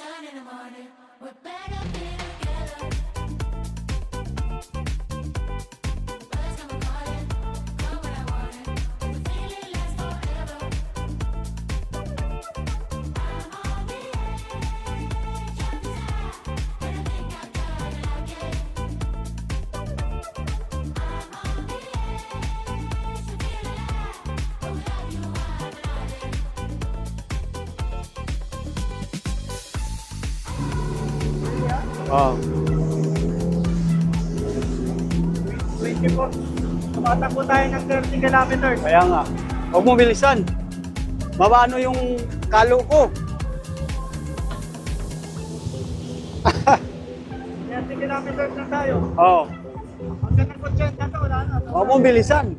sun in the morning. We're better be together. Birds come calling, come when I want it. The feeling lasts forever. I'm on the edge of desire, and I think I've got it again. I'm on the edge to feel alive. Oh, without you, I'm alive. Oh. Thank you po. Tumatakbo tayo ng 30 kilometers. Kaya nga. Huwag mo bilisan. Mabano yung kalo ko. 30 kilometers na tayo. Oo. Hanggang ng 80 na wala na. Huwag mo bilisan.